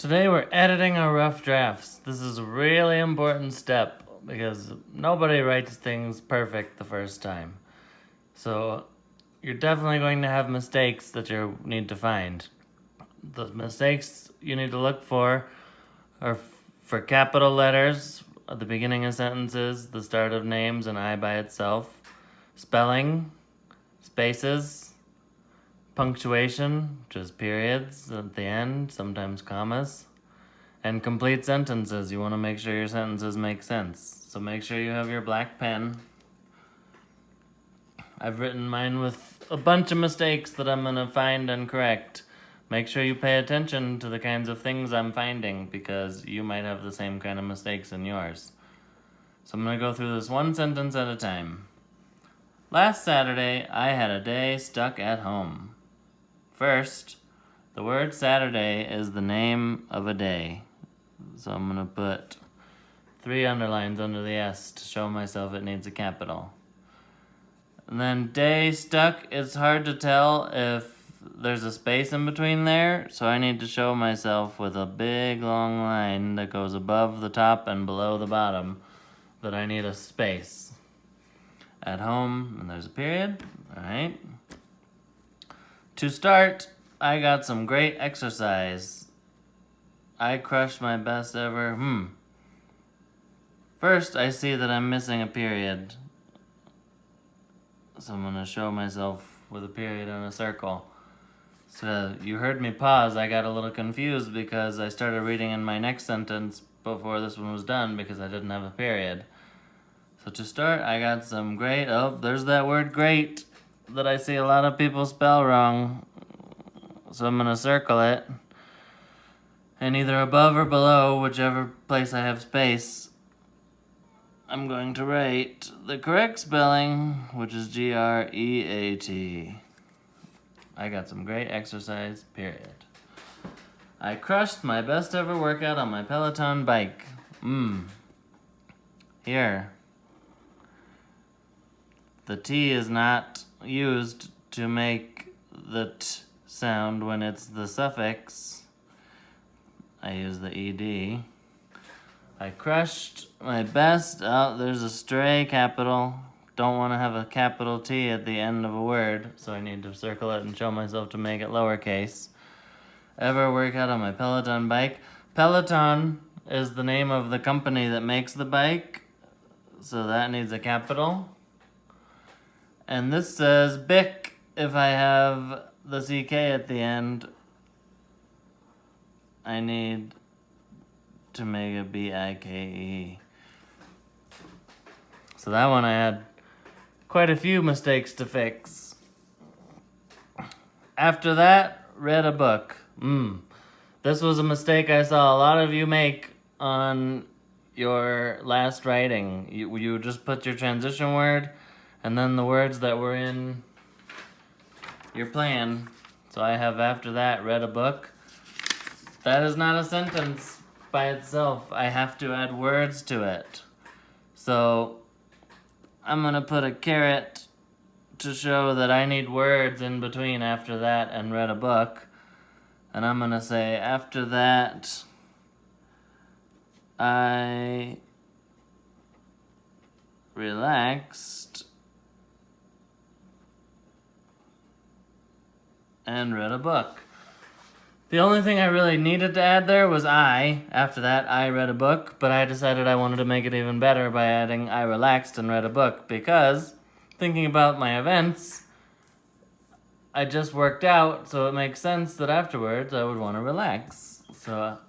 Today we're editing our rough drafts. This is a really important step because nobody writes things perfect the first time. So you're definitely going to have mistakes that you need to find. The mistakes you need to look for are for capital letters at the beginning of sentences, the start of names, and I by itself, spelling, spaces, punctuation, which is periods at the end, sometimes commas, and complete sentences. You want to make sure your sentences make sense. So make sure you have your black pen. I've written mine with a bunch of mistakes that I'm going to find and correct. Make sure you pay attention to the kinds of things I'm finding because you might have the same kind of mistakes in yours. So I'm going to go through this one sentence at a time. Last Saturday, I had a day stuck at home. First, the word Saturday is the name of a day. So I'm going to put 3 underlines under the S to show myself it needs a capital. And then day stuck, it's hard to tell if there's a space in between there, so I need to show myself with a big long line that goes above the top and below the bottom that I need a space. At home, and there's a period, alright. To start, I got some great exercise. I crushed my best ever. First, I see that I'm missing a period. So I'm going to show myself with a period and a circle. So you heard me pause. I got a little confused because I started reading in my next sentence before this one was done because I didn't have a period. So to start, I got some great. Oh, there's that word great that I see a lot of people spell wrong. So I'm going to circle it. And either above or below, whichever place I have space, I'm going to write the correct spelling, which is Great. I got some great exercise, period. I crushed my best ever workout on my Peloton bike. Here. The T is not used to make the T sound when it's the suffix. I use the ED. I crushed my best. Oh, there's a stray capital. Don't want to have a capital T at the end of a word, so I need to circle it and show myself to make it lowercase. Ever workout on my Peloton bike? Peloton is the name of the company that makes the bike, so that needs a capital. And this says BIC if I have the CK at the end. I need to make a BIKE. So that one I had quite a few mistakes to fix. After that, read a book. This was a mistake I saw a lot of you make on your last writing. You just put your transition word and then the words that were in your plan. So I have after that read a book. That is not a sentence by itself. I have to add words to it. So I'm going to put a caret to show that I need words in between after that and read a book. And I'm going to say after that I relaxed and read a book. The only thing I really needed to add there was I. After that, I read a book, but I decided I wanted to make it even better by adding I relaxed and read a book because, thinking about my events, I just worked out, so it makes sense that afterwards I would want to relax. So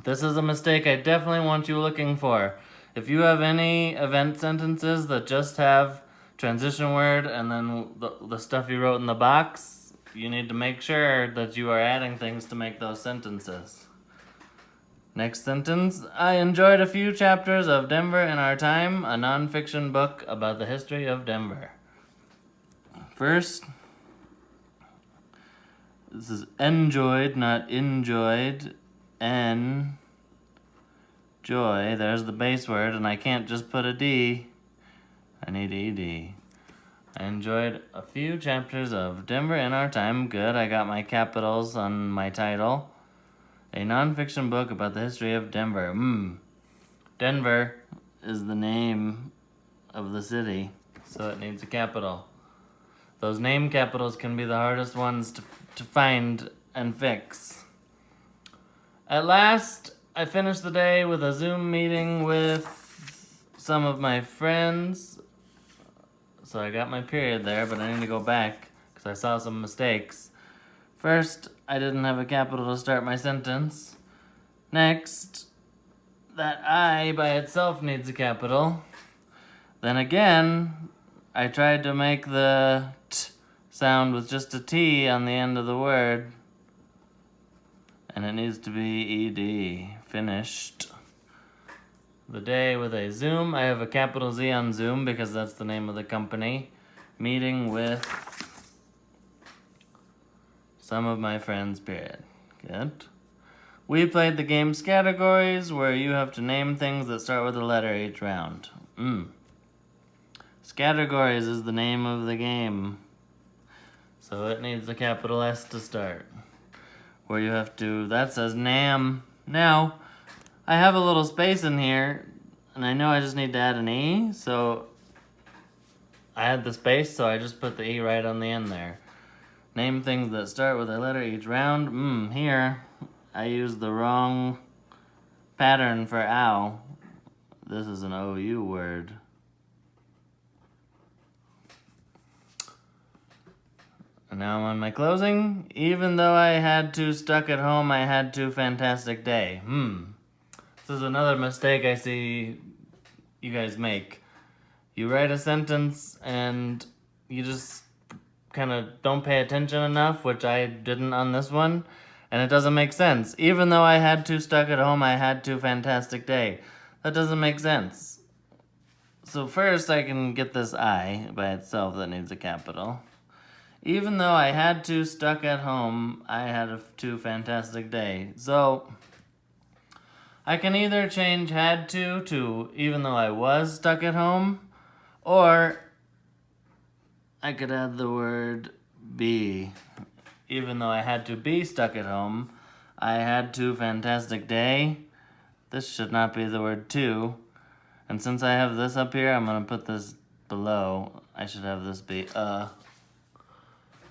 this is a mistake I definitely want you looking for. If you have any event sentences that just have transition word and then the stuff you wrote in the box, you need to make sure that you are adding things to make those sentences. Next sentence. I enjoyed a few chapters of Denver in Our Time, a nonfiction book about the history of Denver. First, this is enjoyed, not enjoyed. N, joy. There's the base word, and I can't just put a D. I need ED. I enjoyed a few chapters of Denver in Our Time. Good, I got my capitals on my title. A nonfiction book about the history of Denver. Denver is the name of the city, so it needs a capital. Those name capitals can be the hardest ones to find and fix. At last, I finished the day with a Zoom meeting with some of my friends. So I got my period there, but I need to go back because I saw some mistakes. First, I didn't have a capital to start my sentence. Next, that I by itself needs a capital. Then again, I tried to make the t sound with just a T on the end of the word. And it needs to be ED. Finished. The day with a Zoom. I have a capital Z on Zoom because that's the name of the company. Meeting with some of my friends, period. Good. We played the game's categories where you have to name things that start with a letter each round. Categories is the name of the game. So it needs a capital S to start. Where you have to, that says NAM. Now, I have a little space in here, and I know I just need to add an E, so I had the space, so I just put the E right on the end there. Name things that start with a letter each round. Here, I used the wrong pattern for ow. This is an OU word. And now I'm on my closing. Even though I had to stuck at home, I had to fantastic day. This is another mistake I see you guys make. You write a sentence and you just kind of don't pay attention enough, which I didn't on this one, and it doesn't make sense. Even though I had to stuck at home, I had to fantastic day. That doesn't make sense. So first I can get this I by itself that needs a capital. Even though I had to stuck at home, I had a fantastic day. So I can either change had to even though I was stuck at home, or I could add the word be. Even though I had to be stuck at home, I had to fantastic day. This should not be the word to. And since I have this up here, I'm going to put this below. I should have this be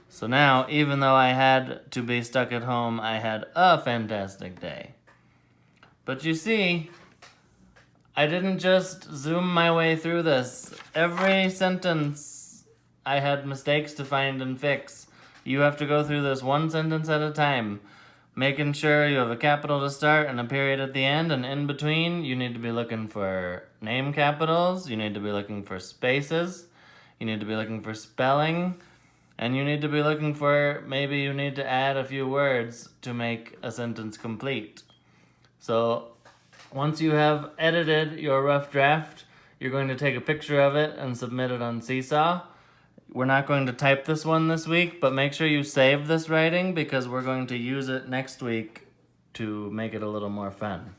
So now, even though I had to be stuck at home, I had a fantastic day. But you see, I didn't just zoom my way through this. Every sentence, I had mistakes to find and fix. You have to go through this one sentence at a time, making sure you have a capital to start and a period at the end, and in between, you need to be looking for name capitals, you need to be looking for spaces, you need to be looking for spelling, and you need to be looking for, maybe you need to add a few words to make a sentence complete. So once you have edited your rough draft, you're going to take a picture of it and submit it on Seesaw. We're not going to type this one this week, but make sure you save this writing because we're going to use it next week to make it a little more fun.